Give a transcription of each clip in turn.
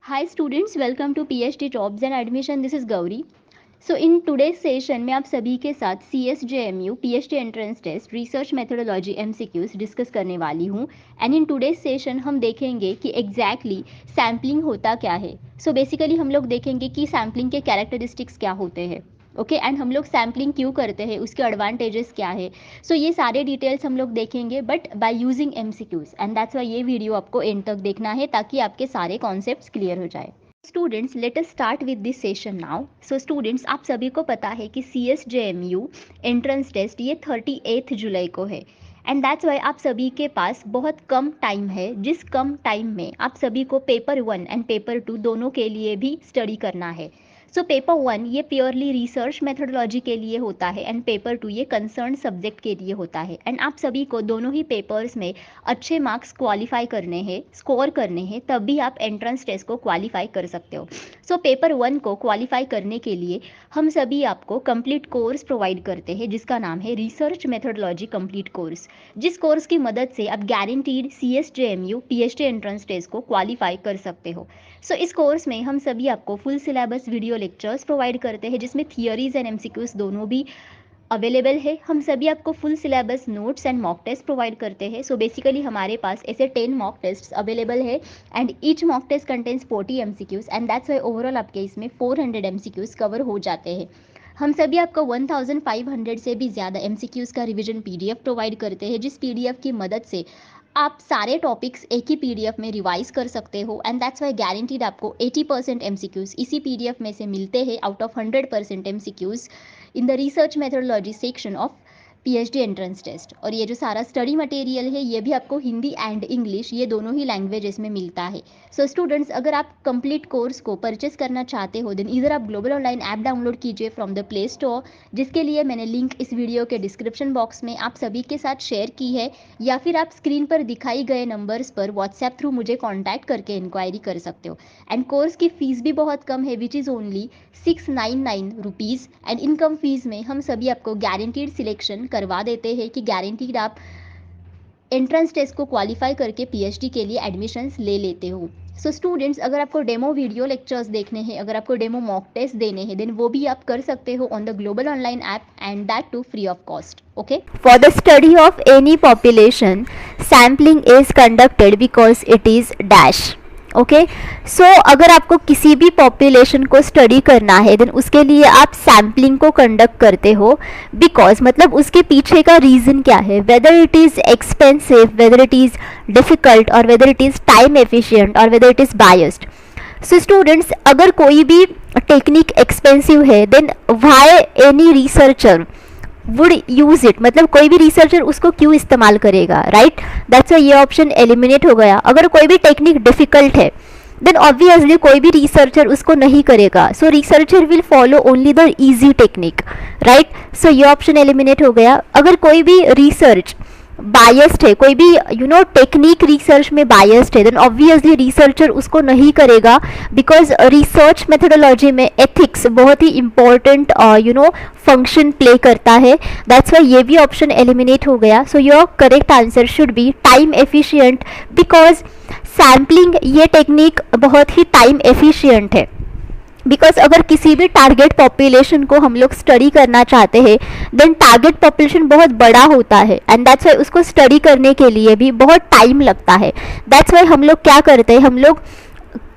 Hi students, welcome to PhD Jobs and Admission. This is Gauri. So in today's session मैं आप सभी के साथ CSJMU PhD Entrance Test Research Methodology MCQs discuss करने वाली हूँ एंड इन टुडेज सेशन हम देखेंगे कि एग्जैक्टली सैम्पलिंग होता क्या है. सो बेसिकली हम लोग देखेंगे कि सैम्पलिंग के कैरेक्टरिस्टिक्स क्या होते हैं. ओके एंड हम लोग सैम्पलिंग क्यों करते हैं, उसके एडवांटेजेस क्या है. सो ये सारे डिटेल्स हम लोग देखेंगे but by using MCQs and that's why ये वीडियो आपको एंड तक देखना है ताकि आपके सारे कॉन्सेप्ट्स क्लियर हो जाए. Students let us start with this session now. So students, आप सभी को पता है कि CSJMU एंट्रेंस टेस्ट ये 38 जुलाई को है एंड दैट्स वाई आप सभी के पास बहुत कम टाइम है, जिस कम टाइम में आप सभी को पेपर 1 एंड पेपर 2 दोनों के लिए भी स्टडी करना है. सो पेपर 1 ये प्योरली रिसर्च मेथोडोलॉजी के लिए होता है एंड पेपर 2 ये कंसर्न सब्जेक्ट के लिए होता है एंड आप सभी को दोनों ही पेपर्स में अच्छे मार्क्स क्वालिफाई करने हैं, स्कोर करने हैं, तब भी आप एंट्रेंस टेस्ट को क्वालिफाई कर सकते हो. सो पेपर 1 को क्वालिफाई करने के लिए हम सभी आपको कंप्लीट कोर्स प्रोवाइड करते हैं जिसका नाम है रिसर्च मेथोडोलॉजी कंप्लीट कोर्स, जिस कोर्स की मदद से आप guaranteed CSJMU PhD entrance test को क्वालिफाई कर सकते हो. सो इस कोर्स में हम सभी आपको full syllabus video lectures provide करते हैं जिसमें थियरीज एंड MCQs दोनों भी अवेलेबल है. हम सभी आपको full syllabus notes and mock test provide करते हैं. सो बेसिकली हमारे पास ऐसे 10 मॉक टेस्ट अवेलेबल है and each mock test contains 40 MCQs and that's why overall आपके इसमें 400 MCQs कवर हो जाते हैं. हम सभी आपको 1500 से भी ज़्यादा MCQs का रिवीजन PDF प्रोवाइड करते हैं, जिस PDF की मदद से आप सारे टॉपिक्स एक ही PDF में रिवाइज कर सकते हो एंड दैट्स वाई गारंटीड आपको 80% MCQs इसी PDF में से मिलते हैं out of 100% MCQs in the research methodology section of PhD entrance test. और ये जो सारा स्टडी मटेरियल है ये भी आपको हिंदी एंड इंग्लिश ये दोनों ही लैंग्वेजेस में मिलता है. सो स्टूडेंट्स, अगर आप कंप्लीट कोर्स को परचेस करना चाहते हो देन इधर आप ग्लोबल ऑनलाइन ऐप डाउनलोड कीजिए फ्रॉम द प्ले स्टोर, जिसके लिए मैंने लिंक इस वीडियो के डिस्क्रिप्शन बॉक्स में आप सभी के साथ शेयर की है, या फिर आप स्क्रीन पर दिखाई गए नंबर्स पर व्हाट्सएप थ्रू मुझे कॉन्टैक्ट करके इंक्वायरी कर सकते हो. एंड कोर्स की फीस भी बहुत कम है which is only 699 rupees and income fees में हम सभी आपको गारंटीड सिलेक्शन करवा देते हैं कि गारंटीड आप एंट्रेंस टेस्ट को क्वालिफाई करके PhD के लिए एडमिशन्स ले लेते हो. सो स्टूडेंट्स, अगर आपको डेमो वीडियो लेक्चर्स देखने हैं, अगर आपको डेमो मॉक टेस्ट देने हैं देन वो भी आप कर सकते हो on the global online app and that too free of cost. Okay, for the study of any population sampling is conducted because it is dash. Okay, so अगर आपको किसी भी पॉपुलेशन को स्टडी करना है देन उसके लिए आप सैम्पलिंग को कंडक्ट करते हो बिकॉज मतलब उसके पीछे का रीज़न क्या है, whether it is expensive, whether it is difficult और whether it is time efficient और whether it is biased. So students, अगर कोई भी टेक्निक एक्सपेंसिव है then why any researcher would use it, मतलब कोई भी रिसर्चर उसको क्यों इस्तेमाल करेगा, राइट. दैट्स वाई ये ऑप्शन एलिमिनेट हो गया. अगर कोई भी टेक्निक डिफ़िकल्ट है देन ऑब्वियसली कोई भी रिसर्चर उसको नहीं करेगा. So researcher will follow only the easy technique, right. So ये ऑप्शन एलिमिनेट हो गया. अगर कोई भी रिसर्च बायस्ड है, कोई भी टेक्निक रिसर्च में बायस्ड है देन ऑब्वियसली रिसर्चर उसको नहीं करेगा बिकॉज रिसर्च मेथोडोलॉजी में एथिक्स बहुत ही इंपॉर्टेंट फंक्शन प्ले करता है. दैट्स वाई ये भी ऑप्शन एलिमिनेट हो गया. So your correct answer should B time efficient because sampling ये टेक्निक बहुत ही टाइम एफिशिएंट है. बिकॉज अगर किसी भी टारगेट पॉपुलेशन को हम लोग स्टडी करना चाहते हैं देन टारगेट पॉपुलेशन बहुत बड़ा होता है एंड दैट्स वाई उसको स्टडी करने के लिए भी बहुत टाइम लगता है. दैट्स वाई हम लोग क्या करते हैं, हम लोग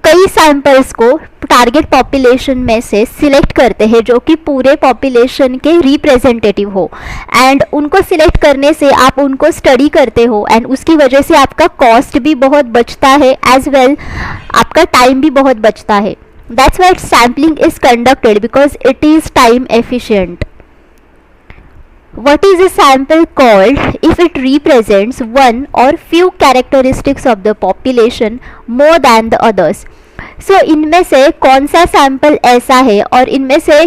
कई सैंपल्स को टारगेट पॉपुलेशन में से सिलेक्ट करते हैं जो कि पूरे पॉपुलेशन के रिप्रेजेंटेटिव हो एंड उनको सिलेक्ट करने से आप उनको स्टडी करते हो एंड उसकी वजह से आपका कॉस्ट भी बहुत बचता है एज वेल आपका टाइम भी बहुत बचता है. That's why sampling is conducted because it is time efficient. What is a sample called if it represents one or few characteristics of the population more than the others? So इनमें से कौन सा sample ऐसा है और इनमें से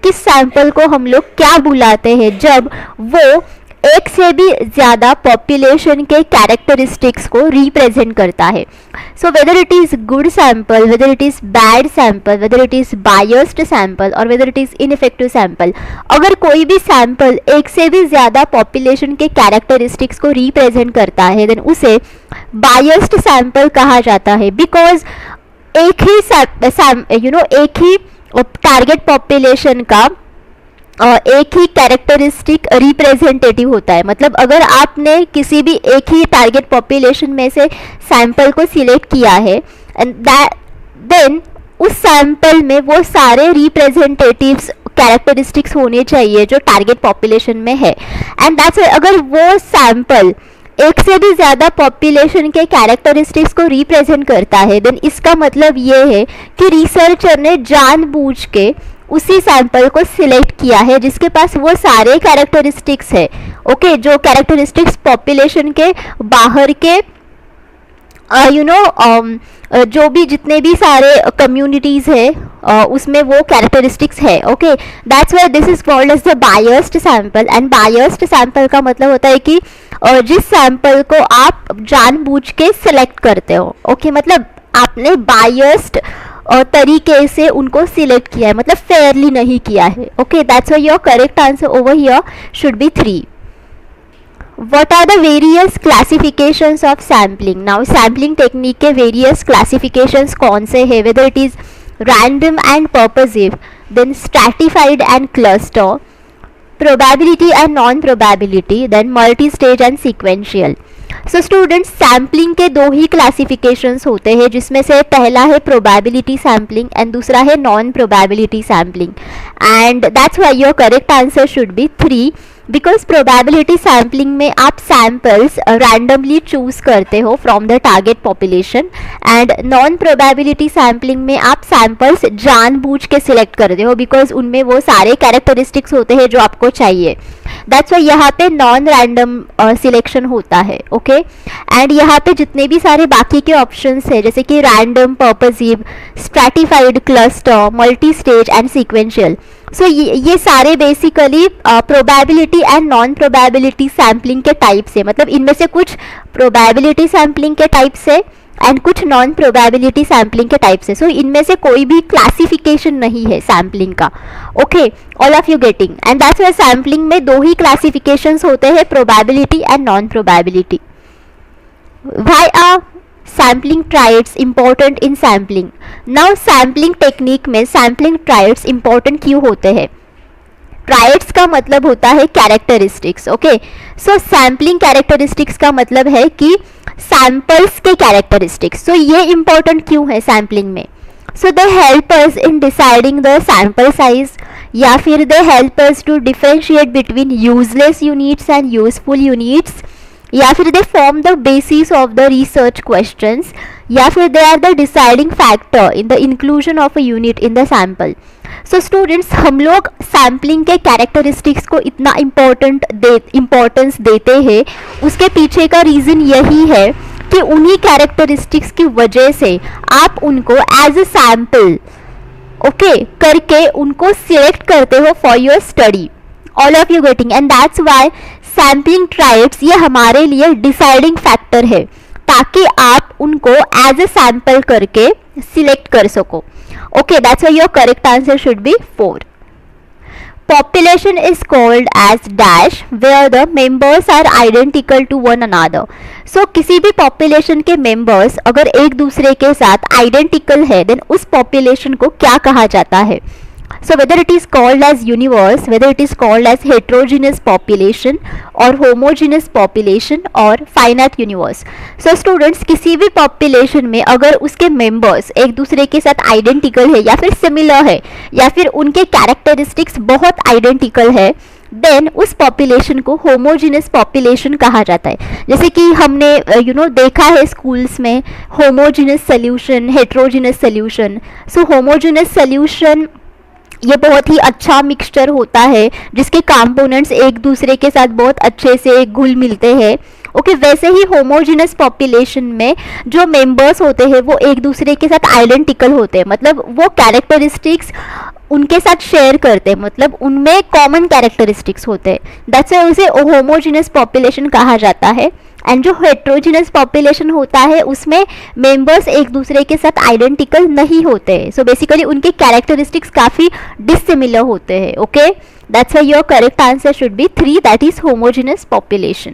किस सैंपल को हम लोग क्या बुलाते हैं जब वो एक से भी ज़्यादा पॉपुलेशन के कैरेक्टरिस्टिक्स को रिप्रेजेंट करता है. So whether it is good sample, whether it is bad sample, whether it is biased sample और whether it is ineffective sample, अगर कोई भी सैंपल एक से भी ज़्यादा पॉपुलेशन के कैरेक्टरिस्टिक्स को रिप्रेजेंट करता है देन उसे बायस्ड सैंपल कहा जाता है बिकॉज एक ही एक ही टारगेट पॉपुलेशन का एक ही कैरेक्टरिस्टिक रिप्रेजेंटेटिव होता है। मतलब अगर आपने किसी भी एक ही टारगेट पॉपुलेशन में से सैंपल को सिलेक्ट किया है एंड देन उस सैंपल में वो सारे रिप्रेजेंटेटिव्स कैरेक्टरिस्टिक्स होने चाहिए जो टारगेट पॉपुलेशन में है। एंड दैट्स अगर वो सैंपल एक से भी ज़्यादा पॉपुलेशन के कैरेक्टरिस्टिक्स को रिप्रेजेंट करता है देन इसका मतलब ये है कि रिसर्चर ने जानबूझ के उसी सैंपल को सिलेक्ट किया है जिसके पास वो सारे कैरेक्टरिस्टिक्स है। ओके, जो कैरेक्टरिस्टिक्स पॉपुलेशन के बाहर के जो भी जितने भी सारे कम्युनिटीज़ है उसमें वो कैरेक्टरिस्टिक्स है। Okay, that's why this is called as the biased sample. And biased sample का मतलब होता है कि जिस सैंपल को आप जानबूझ के सिलेक्ट करते हो। ओके, मतलब आपने बायस्ड तरीके से उनको सिलेक्ट किया है, मतलब फेयरली नहीं किया है। Okay, that's why your correct answer over here should B 3. What are the various classifications of sampling? Now sampling technique के various classifications कौन से है? Whether it is random and purposive, then stratified and cluster, probability and non-probability, then multi-stage and sequential. So students, sampling के दो ही classifications होते हैं जिसमें से पहला है probability sampling and दूसरा है non-probability sampling. And that's why your correct answer should be 3. Because probability sampling में आप सैम्पल्स रैंडमली चूज करते हो from the target population and non probability sampling में आप सैम्पल्स जानबूझ के सिलेक्ट करते हो बिकॉज उनमें वो सारे कैरेक्टरिस्टिक्स होते हैं जो आपको चाहिए। दैट्स वाई यहाँ पे नॉन रैंडम सिलेक्शन होता है। ओके, एंड यहाँ पे जितने भी सारे बाकी के ऑप्शंस है जैसे कि random, purposive, stratified, cluster, multi stage and sequential, so ये सारे basically probability and non probability sampling के टाइप्स है। मतलब इनमें से कुछ प्रोबेबिलिटी सैम्पलिंग के टाइप्स है एंड कुछ नॉन प्रोबेबिलिटी सैम्पलिंग के टाइप्स है। सो इनमें से कोई भी क्लासिफिकेशन नहीं है सैम्पलिंग का। Okay, all of you getting? And that's why sampling में दो ही क्लासिफिकेशंस होते हैं, probability and non probability. Why are sampling triads important in sampling? Now sampling technique में सैम्पलिंग ट्रायड्स इंपॉर्टेंट क्यों होते हैं? ट्रायड्स का मतलब होता है characteristics. Okay, so sampling characteristics का मतलब है कि सैंपल्स के कैरेक्टरिस्टिक्स। सो ये इंपॉर्टेंट क्यों है सैम्पलिंग में? So they help us in deciding the sample size, या फिर they help us to differentiate between useless units and useful units, या फिर they form the basis of the research questions, या फिर they are the deciding factor in the inclusion of a unit in the sample. So students, हम लोग sampling के characteristics को इतना importance देते हैं, उसके पीछे का रीज़न यही है कि उन्हीं कैरेक्टरिस्टिक्स की वजह से आप उनको एज अ सैम्पल ओके करके उनको सिलेक्ट करते हो for your study. All of you getting? And that's why sampling triads ये हमारे लिए डिसाइडिंग फैक्टर है ताकि आप उनको एज अ सैंपल करके सिलेक्ट कर सको। Okay, that's why your correct answer should B 4. Population is called as dash where the members are identical to one another. So किसी भी population के members अगर एक दूसरे के साथ identical है then उस population को क्या कहा जाता है? So whether it is called as universe, whether it is called as heterogeneous population or homogeneous population or finite universe. So students, किसी भी population में अगर उसके members एक दूसरे के साथ identical है या फिर similar है या फिर उनके characteristics बहुत identical है, देन उस पॉपुलेशन को होमोजीनियस पॉपुलेशन कहा जाता है। जैसे कि हमने देखा है स्कूल्स में होमोजीनियस सोल्यूशन, हेट्रोजीनियस सोल्यूशन। सो होमोजीनियस सोल्यूशन ये बहुत ही अच्छा मिक्सचर होता है जिसके कंपोनेंट्स एक दूसरे के साथ बहुत अच्छे से घुल मिलते हैं। ओके, वैसे ही होमोजीनियस पॉपुलेशन में जो मेंबर्स होते हैं वो एक दूसरे के साथ आइडेंटिकल होते हैं, मतलब वो कैरेक्टरिस्टिक्स उनके साथ शेयर करते हैं, मतलब उनमें कॉमन कैरेक्टरिस्टिक्स होते हैं। दैट्स व्हाई उसे होमोजीनियस पॉपुलेशन कहा जाता है। एंड जो हेट्रोजीनियस पॉपुलेशन होता है उसमें मेंबर्स एक दूसरे के साथ आइडेंटिकल नहीं होते हैं। सो बेसिकली उनके कैरेक्टरिस्टिक्स काफ़ी डिसिमिलर होते हैं। Okay, that's why your correct answer should B 3, that is homogeneous population.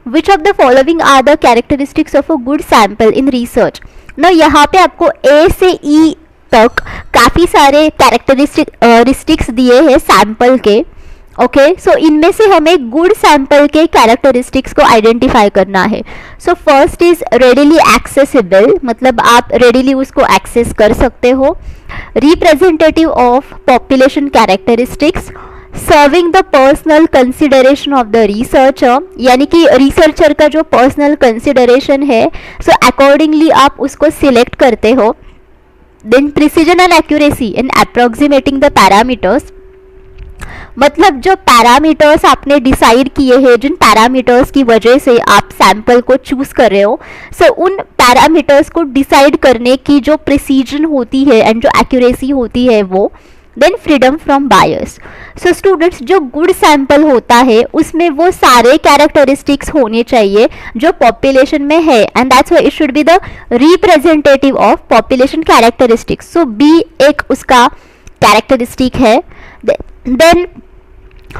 Which of the following are the characteristics of a good sample in research? ना यहाँ पे आपको ए से ई तक काफ़ी सारे कैरेक्टरिस्टिक्स दिए हैं सैंपल के। ओके, सो इनमें से हमें गुड सैंपल के कैरेक्टरिस्टिक्स को आइडेंटिफाई करना है। So first is readily accessible, मतलब आप रेडिली उसको एक्सेस कर सकते हो। Representative of population characteristics, serving the personal consideration of the researcher, यानी कि रिसर्चर का जो पर्सनल कंसिडरेशन है, सो अकॉर्डिंगली आप उसको सिलेक्ट करते हो। Then precision and accuracy in approximating the parameters, मतलब जो पैरामीटर्स आपने डिसाइड किए हैं, जिन पैरामीटर्स की वजह से आप सैंपल को चूज कर रहे हो, सो उन पैरामीटर्स को डिसाइड करने की जो प्रिसीजन होती है एंड जो एक्यूरेसी होती है वो। Then freedom from bias. So students, जो गुड सैंपल होता है उसमें वो सारे कैरेक्टरिस्टिक्स होने चाहिए जो पॉपुलेशन में है, and that's why it should be the representative of population characteristics. So B एक उसका कैरेक्टरिस्टिक है। Then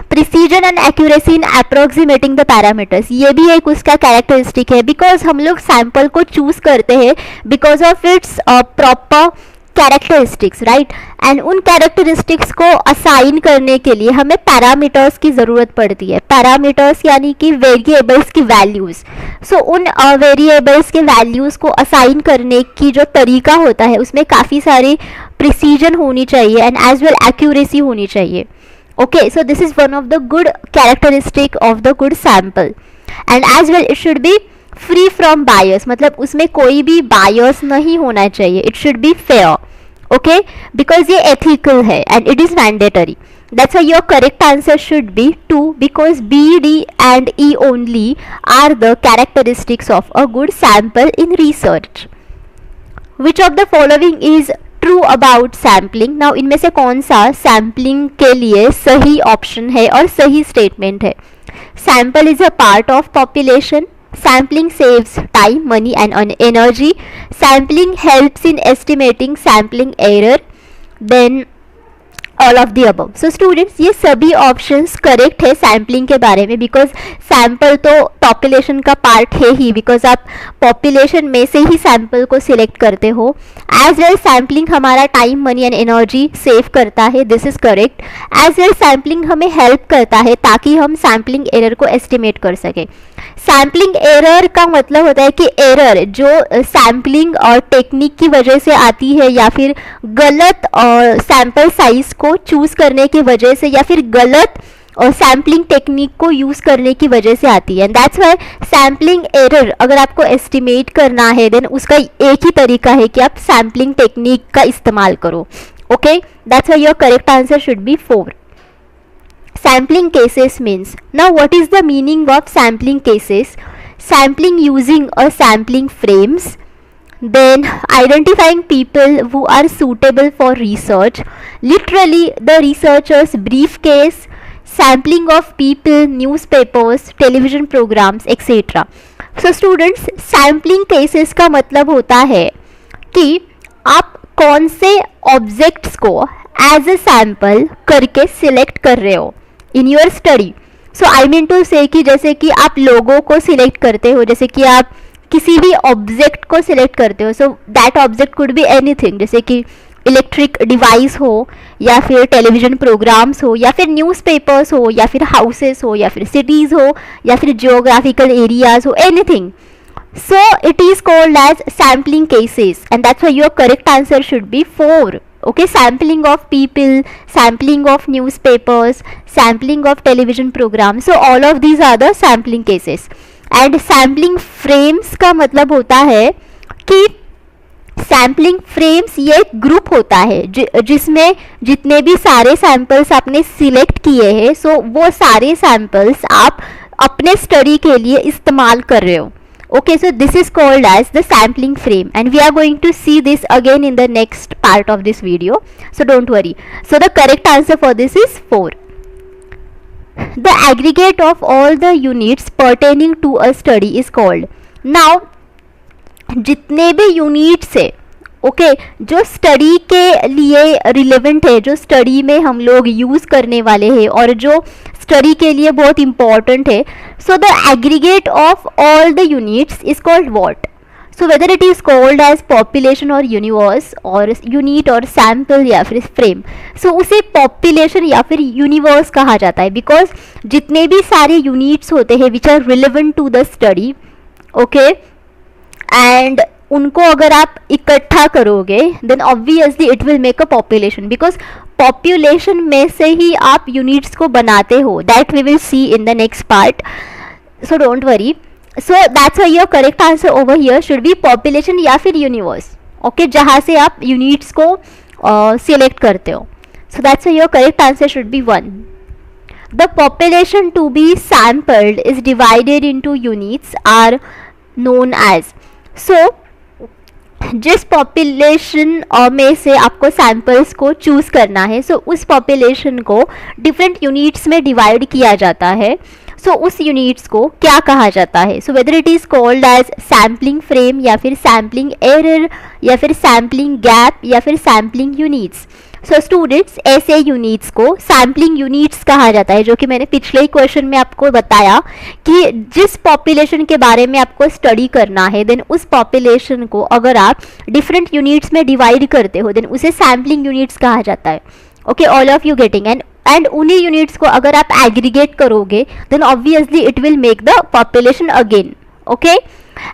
precision and accuracy in approximating the parameters, ये भी एक उसका कैरेक्टरिस्टिक है, बिकॉज हम लोग सैंपल को चूज करते हैं because of its proper characteristics, right. And उन कैरेक्टरिस्टिक्स को असाइन करने के लिए हमें पैरामीटर्स की ज़रूरत पड़ती है। पैरामीटर्स यानी कि वेरिएबल्स की वैल्यूज़। सो उन वेरिएबल्स के वैल्यूज़ को असाइन करने की जो तरीका होता है उसमें काफ़ी सारी प्रिसीजन होनी चाहिए एंड एज वेल एक्यूरेसी होनी चाहिए। Okay, so this is one of the good characteristic of the good sample. And as well it should be free from bias, मतलब उसमें कोई भी बायस नहीं होना चाहिए। It should be fair, okay, because ये एथिकल है and it is mandatory. That's why your correct answer should be 2, because B, D and E only are the characteristics of a good sample in research. Which of the following is true about sampling? Now इनमें से कौन सा sampling के लिए सही option है और सही स्टेटमेंट है? Sample is a part of population, sampling saves time, money and energy, sampling helps in estimating sampling error, then all of the above. So students, ये सभी ऑप्शंस करेक्ट है सैम्पलिंग के बारे में, बिकॉज सैम्पल तो population का part है ही, because आप पॉपुलेशन में से ही सैम्पल को सिलेक्ट करते हो। एज वेल सैम्पलिंग हमारा time, money and energy save करता है, this is correct. As well sampling हमें हेल्प करता है ताकि हम सैम्पलिंग एरर को एस्टिमेट कर सकें। सैम्पलिंग एरर का मतलब होता है कि एरर जो सैम्पलिंग और टेक्निक की वजह से आती है, या फिर गलत सैम्पल साइज को चूज करने की वजह से, या फिर गलत सैम्पलिंग टेक्निक को यूज करने की वजह से आती है। दैट्स व्हाई सैम्पलिंग एरर अगर आपको एस्टिमेट करना है, देन उसका एक ही तरीका है कि आप सैम्पलिंग टेक्निक का इस्तेमाल करो। Okay, that's why your correct answer should B 4. Sampling cases means, now what is the meaning of sampling cases? Sampling using a sampling frames, then identifying people who are suitable for research, literally the researcher's briefcase, sampling of people, newspapers, television programs, etc. So students, sampling cases का मतलब होता है कि आप कौन से objects को as a sample करके सिलेक्ट कर रहे हो in your study. So I mean to say कि जैसे कि आप लोगों को सिलेक्ट करते हो, जैसे कि आप किसी भी ऑब्जेक्ट को सिलेक्ट करते हो, so that object could be anything, जैसे कि इलेक्ट्रिक डिवाइस हो, या फिर टेलीविजन प्रोग्राम्स हो, या फिर न्यूज़पेपर्स हो, या फिर हाउसेस हो, या फिर सिटीज़ हो, या फिर जियोग्राफिकल एरियाज हो, anything. So it is called as sampling cases, and that's why your correct answer should be 4. Okay, sampling of people, sampling of newspapers, sampling of television programs. So all of these are the sampling cases. And sampling frames का मतलब होता है कि sampling frames ये एक group होता है जिसमें जितने भी सारे सैंपल्स आपने सिलेक्ट किए हैं, सो वो सारे सैंपल्स आप अपने स्टडी के लिए इस्तेमाल कर रहे हो। Okay, so this is called as the sampling frame, and we are going to see this again in the next part of this video, so don't worry. So the correct answer for this is 4. The aggregate of all the units pertaining to a study is called. Now जितने भी units है, okay, जो study के लिए relevant है, जो study में हम लोग यूज़ करने वाले हैं और जो स्टडी के लिए बहुत इंपॉर्टेंट है, so the aggregate of all the units is called what? So whether it is called as population और यूनिवर्स और यूनिट और सैम्पल या फिर फ्रेम, सो उसे पॉपुलेशन या फिर यूनिवर्स कहा जाता है बिकॉज जितने भी सारे यूनिट्स होते हैं which are relevant to the study, okay, and उनको अगर आप इकट्ठा करोगे then obviously it will make a population because population में से ही आप यूनिट्स को बनाते हो, that we will see in the next part, so don't worry. So that's why your correct answer over here should be population या फिर universe, okay, जहाँ से आप यूनिट्स को सिलेक्ट करते हो. सो that's why your correct answer should B 1. The population to be sampled is divided into units are known as. So जिस population में से आपको सैम्पल्स को चूज़ करना है, सो उस पॉपुलेशन को डिफरेंट यूनिट्स में डिवाइड किया जाता है. सो उस यूनिट्स को क्या कहा जाता है? So whether it is called as sampling frame या फिर सैम्पलिंग एरर या फिर सैम्पलिंग गैप या फिर सैम्पलिंग यूनिट्स. सो स्टूडेंट्स, ऐसे यूनिट्स को सैम्पलिंग यूनिट्स कहा जाता है, जो कि मैंने पिछले ही क्वेश्चन में आपको बताया कि जिस पॉपुलेशन के बारे में आपको स्टडी करना है देन उस पॉपुलेशन को अगर आप डिफरेंट यूनिट्स में डिवाइड करते हो देन उसे सैम्पलिंग यूनिट्स कहा जाता है. Okay, all of you getting? And उन्हीं यूनिट्स को अगर आप एग्रीगेट करोगे then obviously it will make the population again. Okay,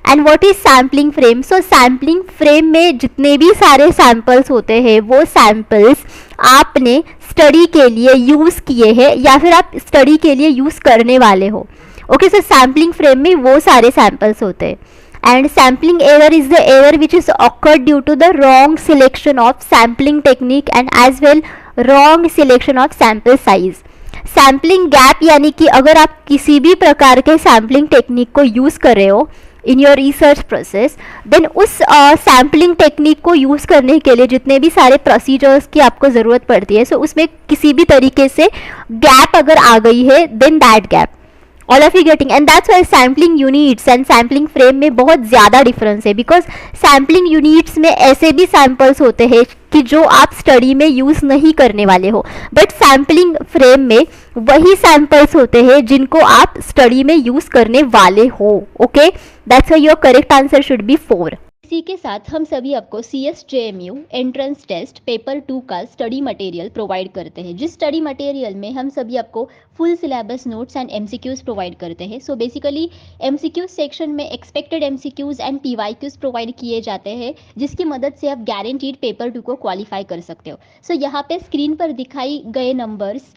and what is sampling frame? So sampling frame में जितने भी सारे सैम्पल्स होते हैं वो सैम्पल्स आपने स्टडी के लिए यूज़ किए हैं या फिर आप स्टडी के लिए यूज़ करने वाले हो. ओके, सो सैम्पलिंग फ्रेम में वो सारे सैम्पल्स होते हैं. And sampling error is the error which is occurred due to the wrong selection of sampling technique and as well wrong selection of sample size. Sampling gap यानी कि अगर आप किसी भी प्रकार के सैम्पलिंग टेक्निक को यूज़ कर रहे हो in your research process then उस सैम्पलिंग टेक्निक को यूज़ करने के लिए जितने भी सारे प्रोसीजर्स की आपको ज़रूरत पड़ती है, सो उसमें किसी भी तरीके से गैप अगर आ गई है then that gap. All of you getting? And that's why sampling units and sampling frame में बहुत ज़्यादा डिफरेंस है बिकॉज सैम्पलिंग यूनिट्स में ऐसे भी सैम्पल्स होते हैं कि जो आप स्टडी में यूज़ नहीं करने वाले हो, बट सैम्पलिंग फ्रेम में वही सैम्पल्स होते हैं जिनको आप स्टडी में यूज़ करने वाले हो. Okay, that's why your correct answer should B 4. इसी के साथ हम सभी आपको CSJMU एंट्रेंस टेस्ट पेपर 2 का स्टडी मटेरियल प्रोवाइड करते हैं, जिस स्टडी मटेरियल में हम सभी आपको full syllabus notes and MCQs provide करते हैं. सो बेसिकली MCQs सेक्शन में expected MCQs and PYQs provide किए जाते हैं जिसकी मदद से आप गारंटीड पेपर 2 को क्वालिफाई कर सकते हो. सो यहाँ पे स्क्रीन पर दिखाई गए नंबर्स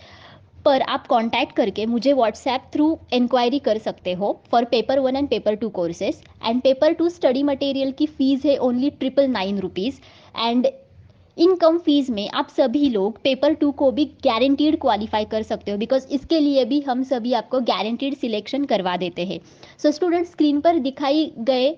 पर आप कांटेक्ट करके मुझे व्हाट्सएप थ्रू इंक्वायरी कर सकते हो for paper 1 and paper 2 courses. And paper 2 study material की फ़ीस है only 999 rupees. And income fees में आप सभी लोग पेपर 2 को भी गारंटीड क्वालिफाई कर सकते हो बिकॉज इसके लिए भी हम सभी आपको गारंटीड सिलेक्शन करवा देते हैं. सो स्टूडेंट, स्क्रीन पर दिखाई गए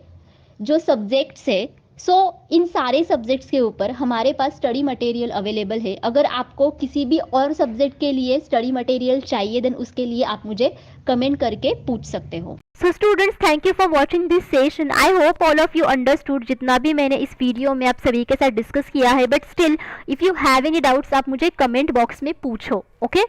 जो सब्जेक्ट्स है, सो इन सारे सब्जेक्ट्स के ऊपर हमारे पास स्टडी मटेरियल अवेलेबल है. अगर आपको किसी भी और सब्जेक्ट के लिए स्टडी मटेरियल चाहिए देन उसके लिए आप मुझे कमेंट करके पूछ सकते हो. So students, thank you for watching this session. I hope all of you understood जितना भी मैंने इस वीडियो में आप सभी के साथ डिस्कस किया है, but still if you have any doubts आप मुझे कमेंट बॉक्स में पूछो. ओके